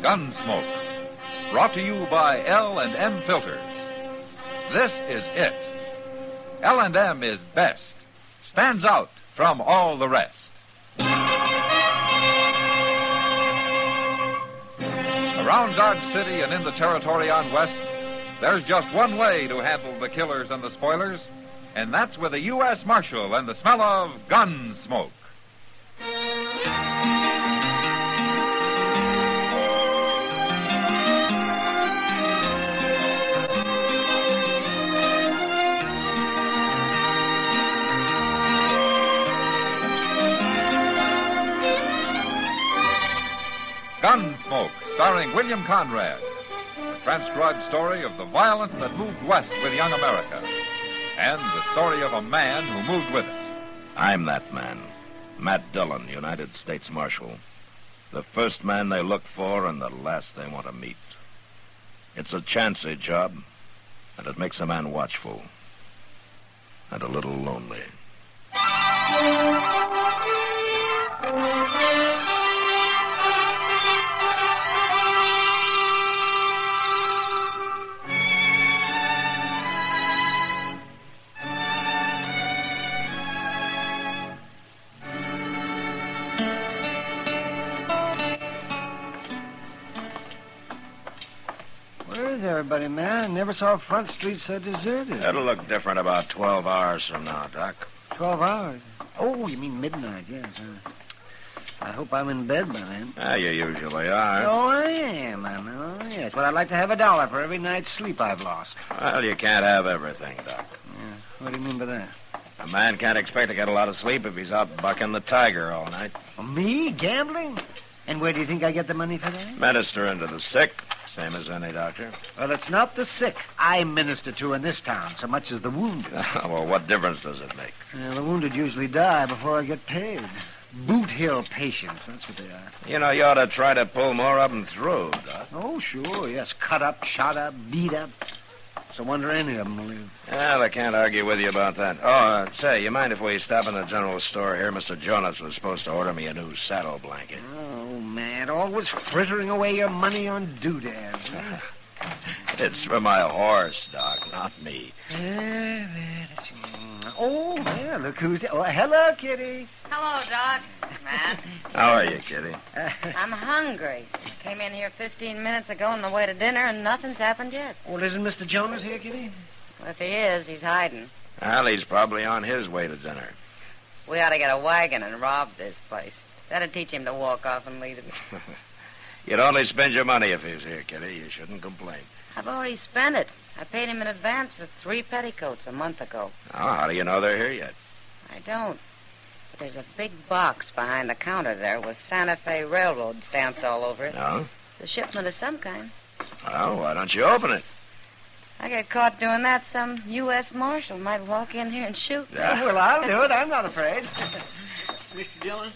Gunsmoke. Brought to you by L&M Filters. This is it. L&M is best. Stands out from all the rest. Around Dodge City and in the territory on West, there's just one way to handle the killers and the spoilers, and that's with a U.S. Marshal and the smell of Gunsmoke. Gunsmoke, starring William Conrad. The transcribed story of the violence that moved west with young America. And the story of a man who moved with it. I'm that man. Matt Dillon, United States Marshal. The first man they look for and the last they want to meet. It's a chancy job, and it makes a man watchful. And a little lonely. Where's everybody, man? I never saw Front Street so deserted. It'll look different about 12 hours from now, Doc. 12 hours? Oh, you mean midnight, yes. I hope I'm in bed by then. You usually are. Oh, I am, I know, yes. But I'd like to have $1 for every night's sleep I've lost. Well, you can't have everything, Doc. Yeah. What do you mean by that? A man can't expect to get a lot of sleep if he's out bucking the tiger all night. Me? Gambling? And where do you think I get the money for that? Minister to the sick, same as any doctor. Well, it's not the sick I minister to in this town so much as the wounded. Well, what difference does it make? The wounded usually die before I get paid. Boot Hill patients, that's what they are. You know, you ought to try to pull more of them through, Doc. Oh, sure, yes. Cut up, shot up, beat up. It's a wonder any of them will live. Well, I can't argue with you about that. Oh, say, you mind if we stop in the general store here? Mr. Jonas was supposed to order me a new saddle blanket. Oh, man, always frittering away your money on doodads. It's for my horse, Doc, not me. Oh, yeah, look who's there. Oh, hello, Kitty. Hello, Doc. Matt. How are you, Kitty? I'm hungry. Came in here 15 minutes ago on the way to dinner, and nothing's happened yet. Well, isn't Mr. Jonas here, Kitty? Well, if he is, he's hiding. Well, he's probably on his way to dinner. We ought to get a wagon and rob this place. That'd teach him to walk off and leave it. You'd only spend your money if he was here, Kitty. You shouldn't complain. I've already spent it. I paid him in advance for 3 petticoats a month ago. Oh, how do you know they're here yet? I don't. But there's a big box behind the counter there with Santa Fe Railroad stamped all over it. No? It's a shipment of some kind. Well, why don't you open it? I get caught doing that, some U.S. Marshal might walk in here and shoot. Yeah. Well, I'll do it. I'm not afraid. Mr. Dillon?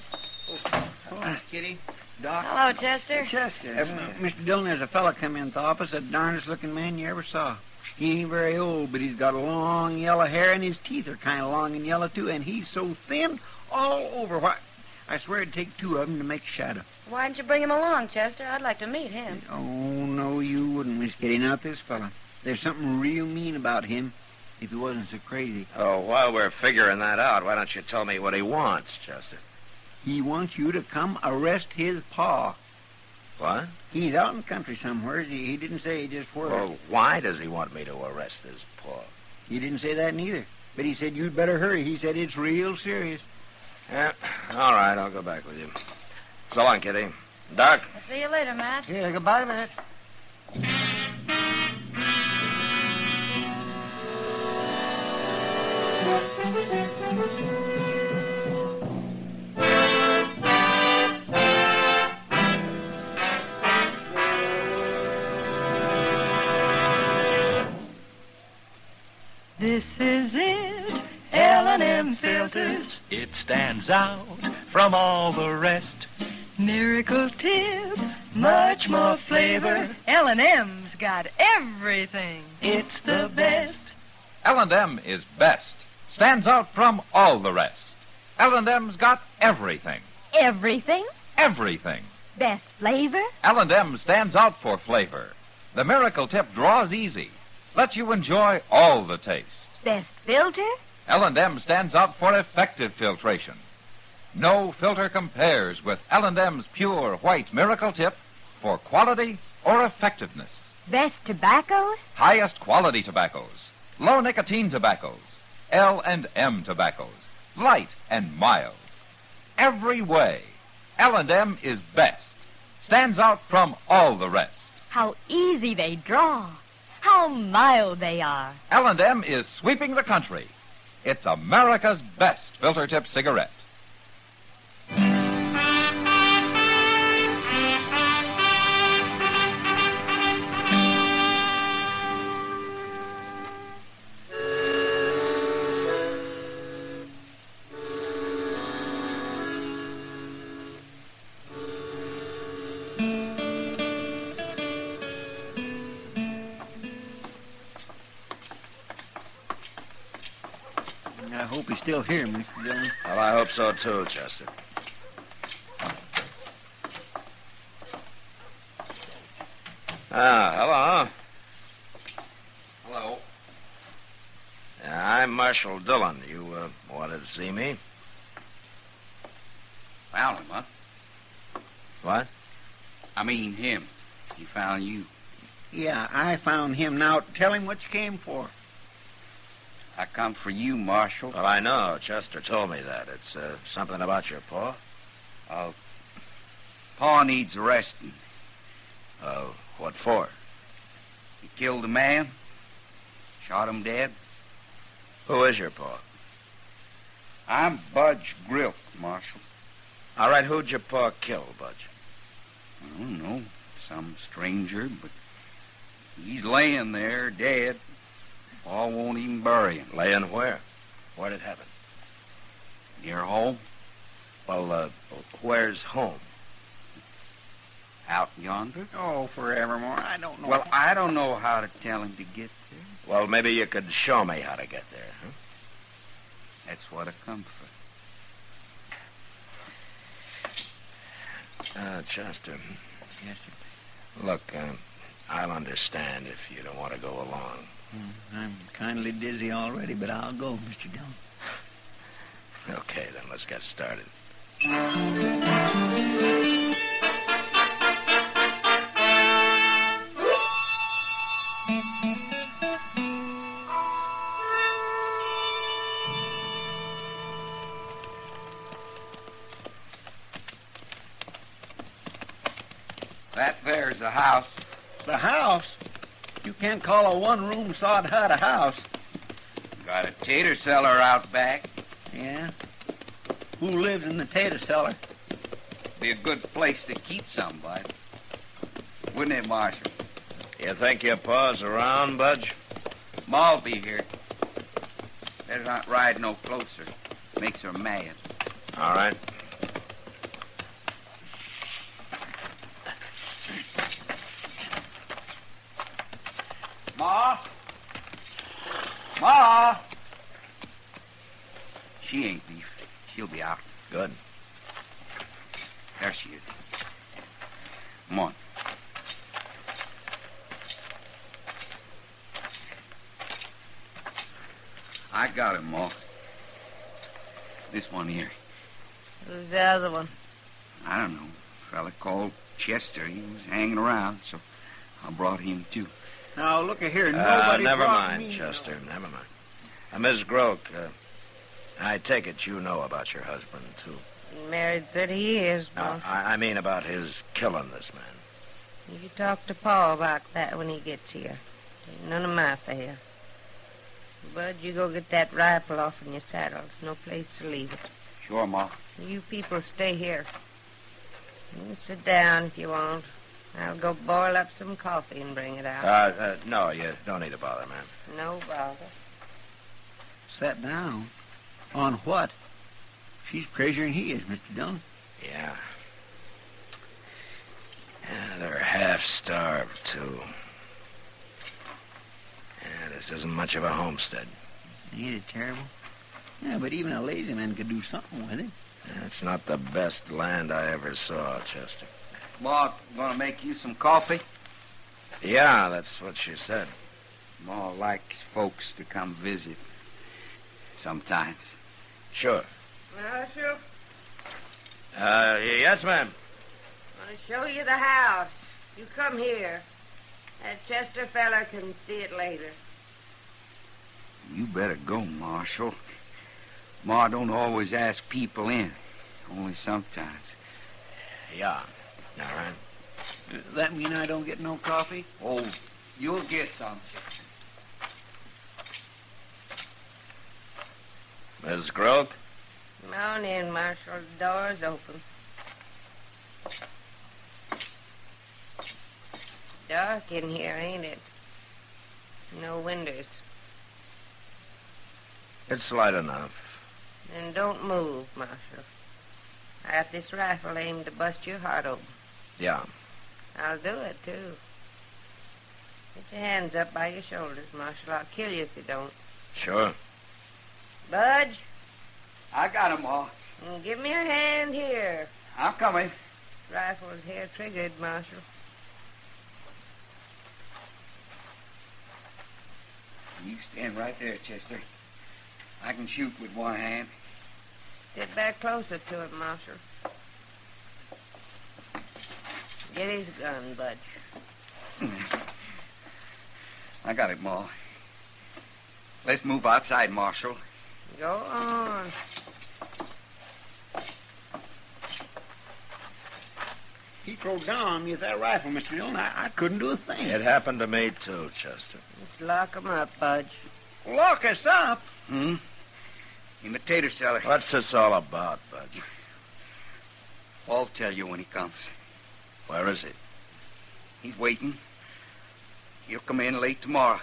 Oh, Kitty. Doc. Hello, Chester. Chester. Mr. Dillon, there's a fella come in the office, the darndest-looking man you ever saw. He ain't very old, but he's got long yellow hair, and his teeth are kind of long and yellow, too, and he's so thin all over. Why, I swear it'd take 2 of them to make a shadow. Why didn't you bring him along, Chester? I'd like to meet him. Oh, no, you wouldn't, Miss Kitty, not this fella. There's something real mean about him, if he wasn't so crazy. Oh, while we're figuring that out, why don't you tell me what he wants, Chester? He wants you to come arrest his pa. What? He's out in the country somewhere. He didn't say just where. Well, why does he want me to arrest his paw? He didn't say that neither. But he said you'd better hurry. He said it's real serious. Yeah, all right, I'll go back with you. So long, Kitty. Doc? I'll see you later, Matt. Yeah, goodbye, Matt. This is it, L&M Filters. It stands out from all the rest. Miracle tip, much more flavor. L&M's got everything. It's the best. L&M is best. Stands out from all the rest. L&M's got everything. Everything? Everything. Best flavor? L&M stands out for flavor. The Miracle Tip draws easy, lets you enjoy all the taste. Best filter? L&M stands out for effective filtration. No filter compares with L&M's pure white Miracle Tip for quality or effectiveness. Best tobaccos? Highest quality tobaccos, low nicotine tobaccos, L&M tobaccos, light and mild. Every way, L&M is best. Stands out from all the rest. How easy they draw. How mild they are. L&M is sweeping the country. It's America's best filter tip cigarette. I hope he's still here, Mr. Dillon. Well, I hope so, too, Chester. Hello. Hello. I'm Marshal Dillon. You wanted to see me? Found him, huh? What? I mean him. He found you. Yeah, I found him. Now, tell him what you came for. I come for you, Marshal. Well, I know. Chester told me that. It's something about your paw. Pa needs arresting. What for? He killed a man, shot him dead. Who is your paw? I'm Budge Grilk, Marshal. All right, who'd your paw kill, Budge? I don't know, some stranger, but he's laying there dead. Pa won't even bury him. Laying where? Where'd it happen? Near home, Well, where's home? out yonder. Oh, forevermore. I don't know. Well, I don't know how to tell him to get there. Well, maybe you could show me how to get there, huh? That's what I come for. Chester, Yes, sir. look, I'll understand if you don't want to go along. I'm kindly dizzy already, but I'll go, Mr. Dillon. Okay, then let's get started. That there's a house. The house? You can't call a one-room sod hut a house. Got a tater cellar out back. Yeah? Who lives in the tater cellar? Be a good place to keep somebody. Wouldn't it, Marshal? You think your paw's around, Budge? Ma'll be here. Better not ride no closer. Makes her mad. All right. Ma? Ma? She ain't beef. She'll be out. Good. There she is. Come on. I got him, Ma. This one here. Who's the other one? I don't know. A fella called Chester. He was hanging around, so I brought him too. Now, look here. Nobody Never brought mind, me Chester. Never mind. Miss Groke, I take it you know about your husband, too. Been married 30 years, boss. I mean about his killing this man. You talk to Pa about that when he gets here. Ain't none of my affair. Bud, you go get that rifle off in your saddle. There's no place to leave it. Sure, Ma. You people stay here. You can sit down if you want. I'll go boil up some coffee and bring it out. No, you don't need to bother, ma'am. No bother. Sat down? On what? She's crazier than he is, Mr. Dillon. Yeah. They're half-starved, too. Yeah, this isn't much of a homestead. Ain't it terrible? Yeah, but even a lazy man could do something with it. It's not the best land I ever saw, Chester. Ma gonna make you some coffee? Yeah, that's what she said. Ma likes folks to come visit sometimes. Sure. Marshal, Yes, ma'am. I want to show you the house. You come here. That Chester fella can see it later. You better go, Marshal. Ma don't always ask people in. Only sometimes. Yeah. All right. That mean I don't get no coffee? Oh, you'll get some. Miss Groke? Come on in, Marshal. The door's open. Dark in here, ain't it? No windows. It's light enough. Then don't move, Marshal. I got this rifle aimed to bust your heart open. Yeah. I'll do it, too. Get your hands up by your shoulders, Marshal. I'll kill you if you don't. Sure. Budge, I got 'em, Ma. give me a hand here. I'm coming. Rifle's hair-triggered, Marshal. You stand right there, Chester. I can shoot with one hand. Get back closer to it, Marshal. Get his gun, Budge. I got it, Ma. Let's move outside, Marshal. Go on. He throwed down on me with that rifle, Mr. Dillon. I couldn't do a thing. It happened to me, too, Chester. Let's lock 'em up, Budge. Lock us up? Hmm? In the tater cellar. What's this all about, Budge? I'll tell you when he comes. Where is he? He's waiting. He'll come in late tomorrow.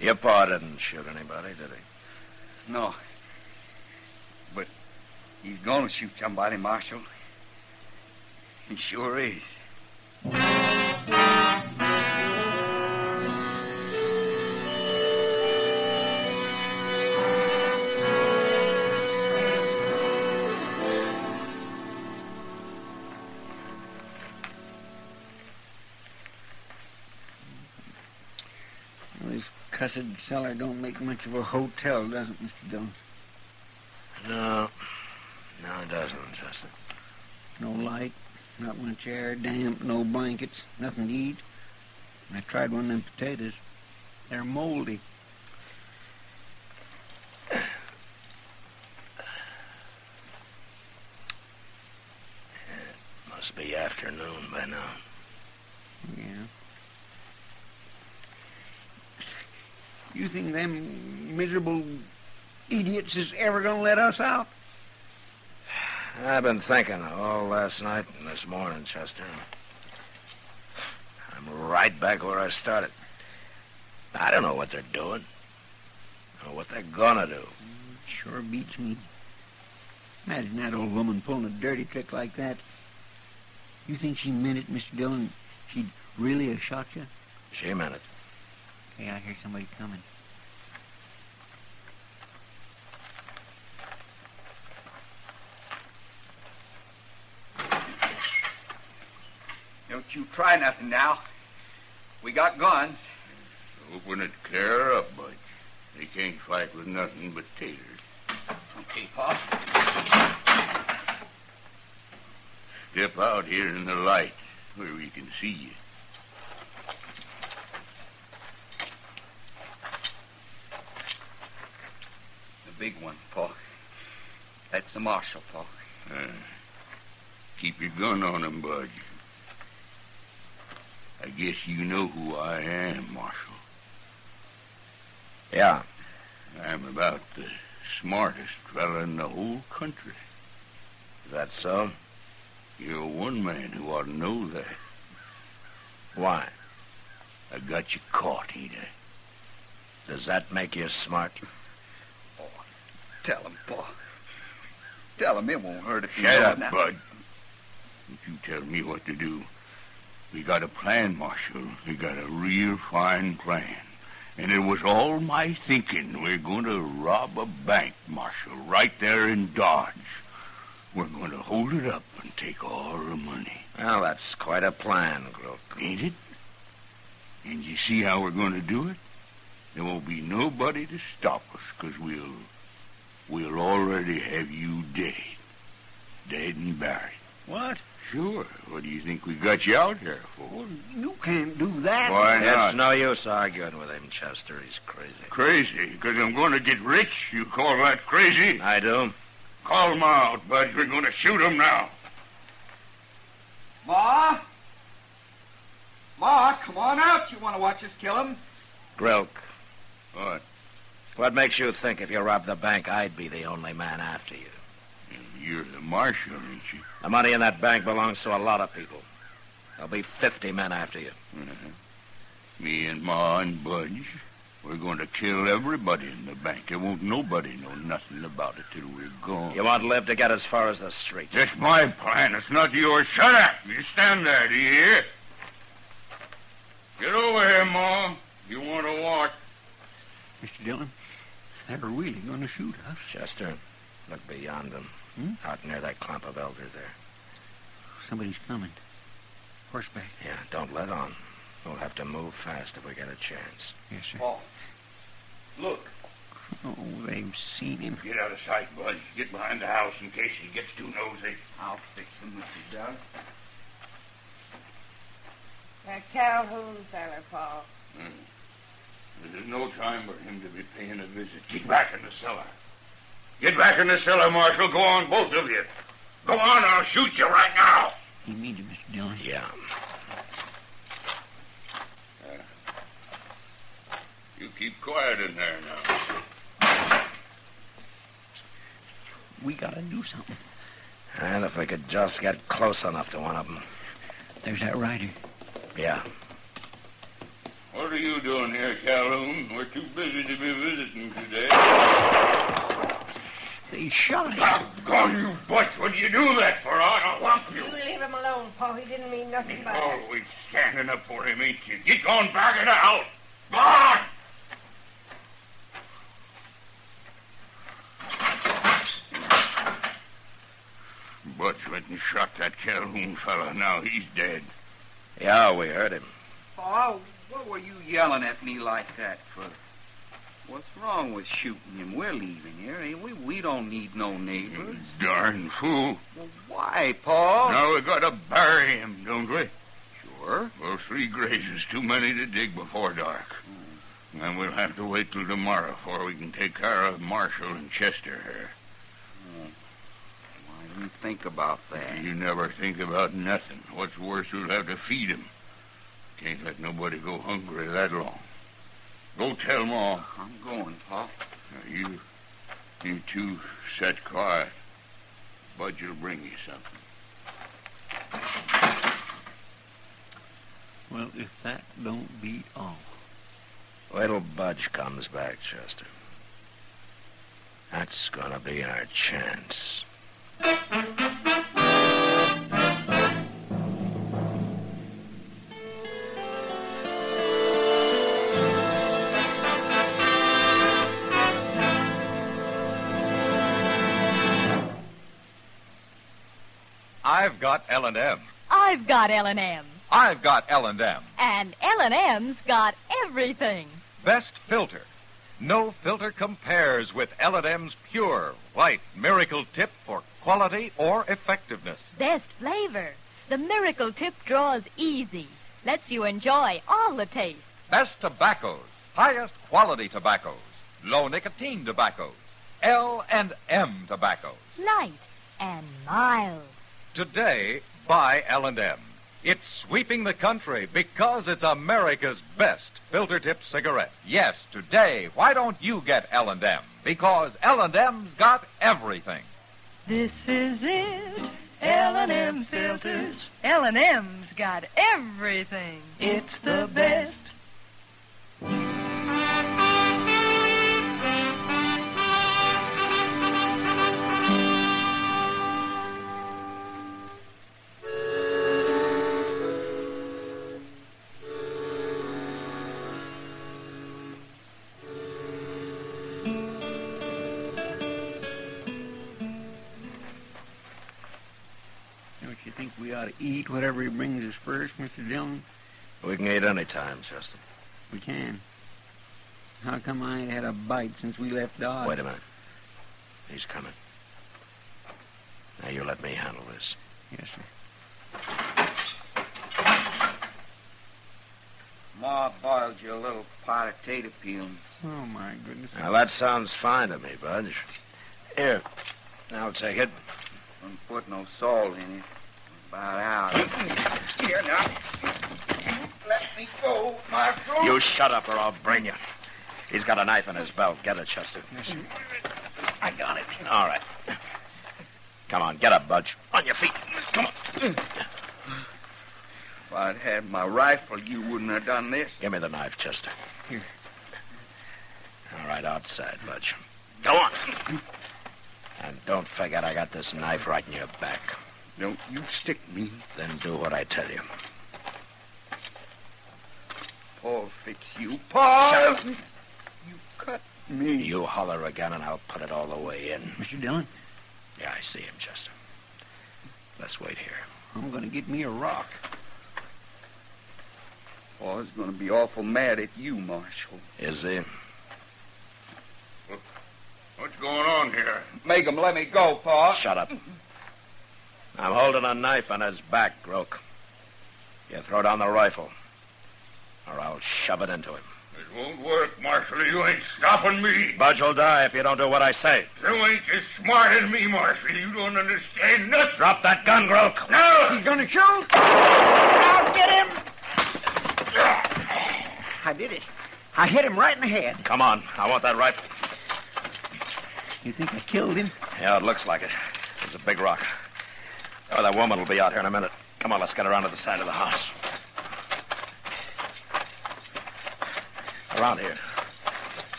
Your pa didn't shoot anybody, did he? No. But he's gonna shoot somebody, Marshal. He sure is. This cussed cellar don't make much of a hotel, does it, Mr. Dillon? No. No, it doesn't, Chester. No light, not much air, damp, no blankets, nothing to eat. I tried one of them potatoes. They're moldy. Must be afternoon by now. Yeah. You think them miserable idiots is ever gonna let us out? I've been thinking all last night and this morning, Chester. I'm right back where I started. I don't know what they're doing or what they're gonna do. It sure beats me. Imagine that old woman pulling a dirty trick like that. You think she meant it, Mr. Dillon? She'd really have shot you? She meant it. Hey, I hear somebody coming. Don't you try nothing now. We got guns. Open it clear up, Budge. They can't fight with nothing but taters. Okay, Pa. Step out here in the light where we can see you. The big one, Pa. That's the marshal, Pa. Keep your gun on him, Budge. I guess you know who I am, Marshal. Yeah. I'm about the smartest fella in the whole country. Is that so? You're one man who ought to know that. Why? I got you caught, ain't I? Does that make you smart? Oh, tell him, Pa. Tell him it won't hurt if you Shut know up, it now. Bud. Don't you tell me what to do. We got a plan, Marshal. We got a real fine plan. And it was all my thinking. We're going to rob a bank, Marshal, right there in Dodge. we're going to hold it up and take all the money. Well, that's quite a plan, Grook. Ain't it? And you see how we're going to do it? There won't be nobody to stop us, 'cause we'll already have you dead. Dead and buried. What? Sure. What do you think we got you out there for? You can't do that. Why not? It's no use arguing with him, Chester. He's crazy. Crazy? Because I'm going to get rich? You call that crazy? I do. Call him out, Budge. We're going to shoot him now. Ma? Ma, come on out. You want to watch us kill him? Grilk, What? what makes you think if you robbed the bank, I'd be the only man after you? You're the marshal, ain't you? The money in that bank belongs to a lot of people. There'll be 50 men after you. Me and Ma and Budge, we're going to kill everybody in the bank. There won't nobody know nothing about it till we're gone. You won't live to get as far as the street. That's my plan. It's not yours. Shut up. You stand there, do you hear? Get over here, Ma. You want to watch? Mr. Dillon, they're really going to shoot us. Chester, look beyond them. Out near that clump of elder there. Somebody's coming. Horseback. Yeah, don't let on. We'll have to move fast if we get a chance. Yes, sir. Oh, look. Oh, they've seen him. Get out of sight, Budge. Get behind the house in case he gets too nosy. I'll fix him if he does. That Calhoun feller, Paul. There's no time for him to be paying a visit. Get back in the cellar. Get back in the cellar, Marshal. Go on, both of you. Go on, or I'll shoot you right now. He means it, Mr. Dillon. Yeah. You keep quiet in there now. We got to do something. And if we could just get close enough to one of them. There's that rider. Yeah. What are you doing here, Calhoun? We're too busy to be visiting today. They shot him. Doggone you, Butch. What do you do that for? I'll lump you. You leave him alone, Paul. He didn't mean nothing by it. Always standing up for him, ain't you? Get going back in the house. Go on! Butch went and shot that Calhoun fella. Now he's dead. Yeah, we heard him. Paul, what were you yelling at me like that for? What's wrong with shooting him? We're leaving here, ain't we? We don't need no neighbors. Darn fool. Well, why, Paul? Now we gotta bury him, don't we? Sure. Well, 3 graves is too many to dig before dark. And we'll have to wait till tomorrow before we can take care of Marshall and Chester here. I didn't think about that. You never think about nothing. What's worse, we'll have to feed him. Can't let nobody go hungry that long. Go tell Ma. I'm going, Paul. Now, you two sit quiet. Budge will bring you something. Well, if that don't beat all. Wait till Budge comes back, Chester. That's gonna be our chance. I've got L&M. I've got L&M. I've got L&M. And L&M's got everything. Best filter. No filter compares with L&M's pure, white Miracle Tip for quality or effectiveness. Best flavor. The Miracle Tip draws easy. Lets you enjoy all the taste. Best tobaccos. Highest quality tobaccos. Low nicotine tobaccos. L&M tobaccos. Light and mild. Today, buy L&M. It's sweeping the country because it's America's best filter tip cigarette. Yes, today, why don't you get L&M? Because L&M's got everything. This is it. L&M filters. L&M's got everything. It's the best. ought to eat whatever he brings us first, Mr. Dillon. We can eat any time, Chester. We can. How come I ain't had a bite since we left Dodge? Wait a minute. He's coming. Now you let me handle this. Yes, sir. Ma boiled you a little pot of tater peelings. Oh, my goodness. Now, that sounds fine to me, Budge. Here, I'll take it. Don't put no salt in it. About out. Here now. Let me go, Marshal. You shut up or I'll brain you. He's got a knife in his belt. Get it, Chester. Yes, sir. I got it. All right. Come on, get up, Budge. On your feet. Come on. If I'd had my rifle, you wouldn't have done this. Give me the knife, Chester. Here. All right, outside, Budge. Go on. And don't forget I got this knife right in your back. Don't you stick me. Then do what I tell you. Paul fix you. Paul! Shut up. You cut me. You holler again and I'll put it all the way in. Mr. Dillon, Yeah, I see him, Chester. Let's wait here. I'm going to get me a rock. Paul's going to be awful mad at you, Marshal. Is he? What's going on here? Make him let me go, Pa. Shut up. I'm holding a knife on his back, Groke. You throw down the rifle, or I'll shove it into him. It won't work, Marshal. You ain't stopping me. Budge will die if you don't do what I say. You ain't as smart as me, Marshal. You don't understand nothing. Drop that gun, Groke. No! He's going to shoot! I'll get him! I did it. I hit him right in the head. Come on. I want that rifle. You think I killed him? Yeah, it looks like it. There's a big rock. Oh, that woman will be out here in a minute. Come on, let's get around to the side of the house. Around here.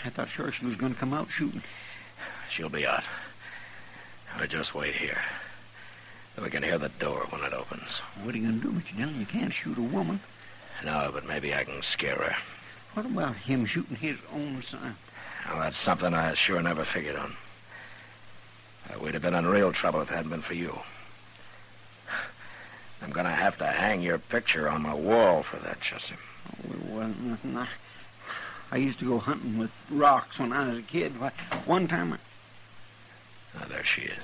I thought sure she was going to come out shooting. She'll be out. Or just wait here. We can hear the door when it opens. What are you going to do, Mr. Dillon? You can't shoot a woman. No, but maybe I can scare her. What about him shooting his own son? Well, that's something I sure never figured on. We'd have been in real trouble if it hadn't been for you. I'm going to have to hang your picture on my wall for that, Chester. Oh, it wasn't nothing. I used to go hunting with rocks when I was a kid. Why, one time Now, there she is.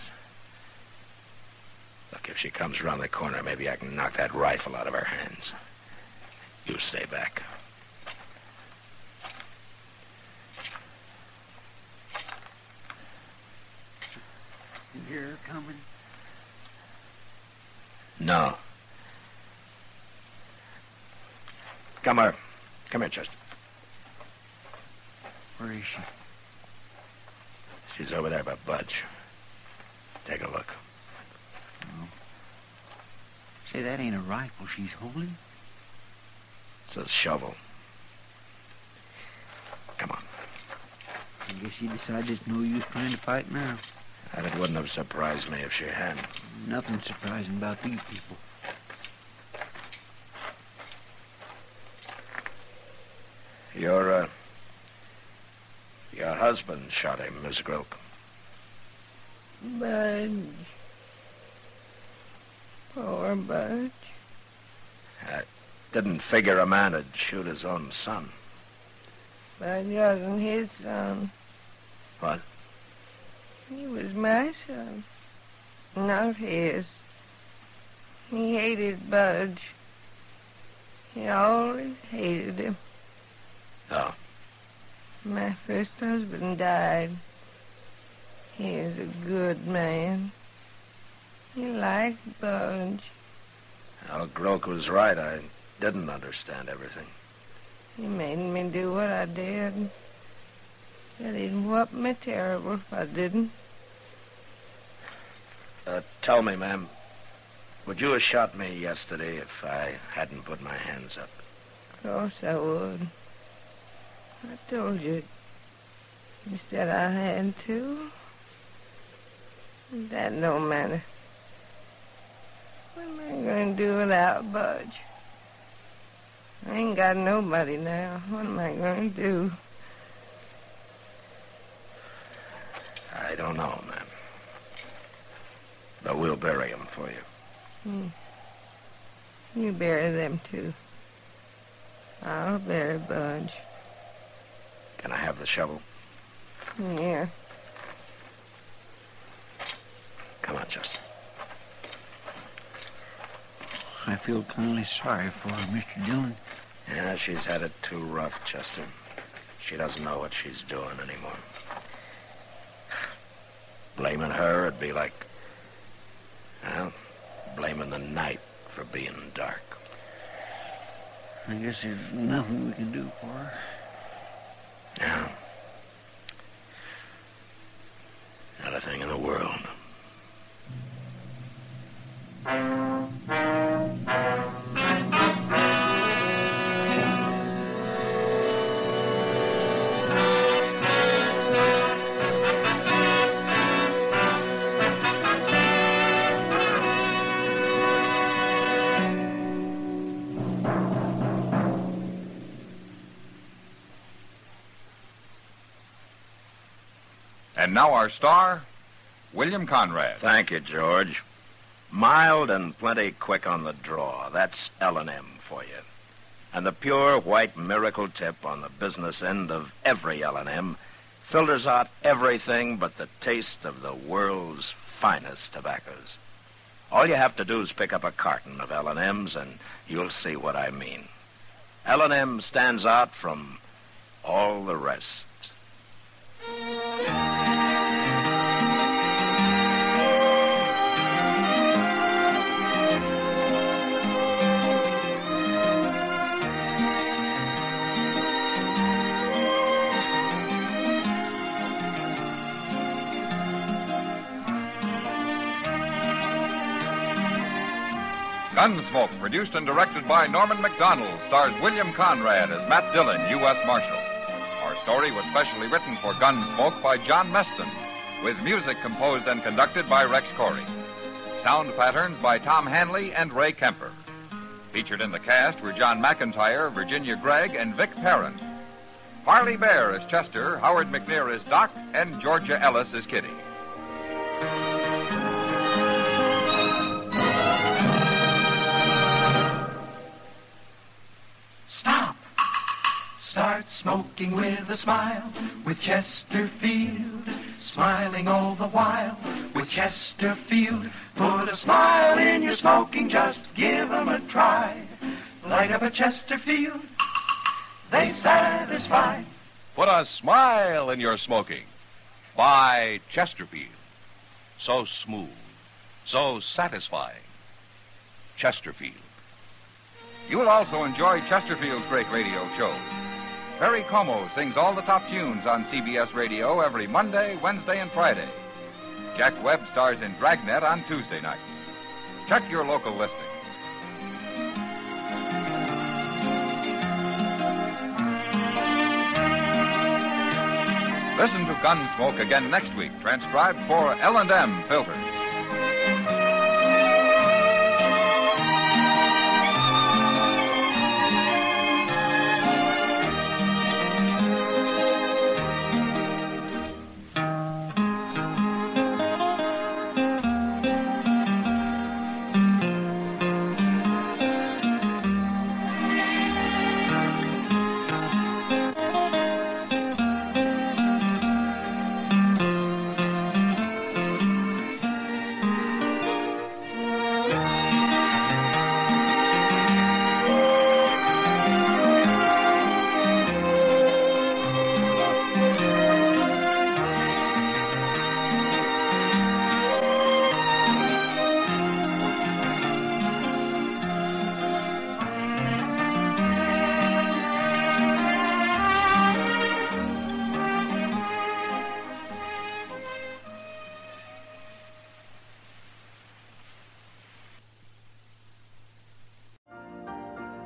Look, if she comes around the corner, maybe I can knock that rifle out of her hands. You stay back. You hear her coming? No. Come here. Come here, Chester. Where is she? She's over there by Budge. Take a look. Oh. Say, that ain't a rifle she's holding. It's a shovel. Come on. I guess she decided it's no use trying to fight now. And it wouldn't have surprised me if she had. Nothing surprising about these people. Your husband shot him, Miss Groke. Budge. Poor Budge. I didn't figure a man would shoot his own son. Budge wasn't his son. What? He was my son, not his. He hated Budge. He always hated him. Oh. My first husband died. He was a good man. He liked Budge. Well, Groke was right. I didn't understand everything. He made me do what I did. But he'd whoop me terrible if I didn't. Tell me, ma'am, would you have shot me yesterday if I hadn't put my hands up? Of course I would. I told you. You said I had to. That don't matter. What am I going to do without Budge? I ain't got nobody now. What am I going to do? I don't know, ma'am. But we'll bury them for you. You bury them, too. I'll bury Budge. Can I have the shovel? Yeah. Come on, Chester. I feel kind of sorry for her, Mr. Dillon. Yeah, she's had it too rough, Chester. She doesn't know what she's doing anymore. Blaming her would be like, well, blaming the night for being dark. I guess there's nothing we can do for her. Yeah. Not a thing in the world. And now our star, William Conrad. Thank you, George. Mild and plenty quick on the draw. That's L&M for you. And the pure white miracle tip on the business end of every L&M filters out everything but the taste of the world's finest tobaccos. All you have to do is pick up a carton of L&Ms and you'll see what I mean. L&M stands out from all the rest. Gunsmoke, produced and directed by Norman MacDonald, stars William Conrad as Matt Dillon, U.S. Marshal. Our story was specially written for Gunsmoke by John Meston, with music composed and conducted by Rex Corey. Sound patterns by Tom Hanley and Ray Kemper. Featured in the cast were John McIntyre, Virginia Gregg, and Vic Perrin. Harley Bear as Chester, Howard McNear as Doc, and Georgia Ellis as Kitty. Stop. Start smoking with a smile with Chesterfield. Smiling all the while with Chesterfield. Put a smile in your smoking, just give 'em a try. Light up a Chesterfield, they satisfy. Put a smile in your smoking. Buy Chesterfield. So smooth, so satisfying. Chesterfield. You'll also enjoy Chesterfield's great radio shows. Perry Como sings all the top tunes on CBS Radio every Monday, Wednesday, and Friday. Jack Webb stars in Dragnet on Tuesday nights. Check your local listings. Listen to Gunsmoke again next week, transcribed for L&M Filters.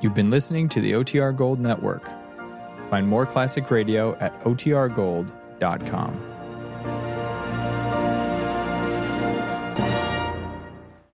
You've been listening to the OTR Gold Network. Find more classic radio at otrgold.com.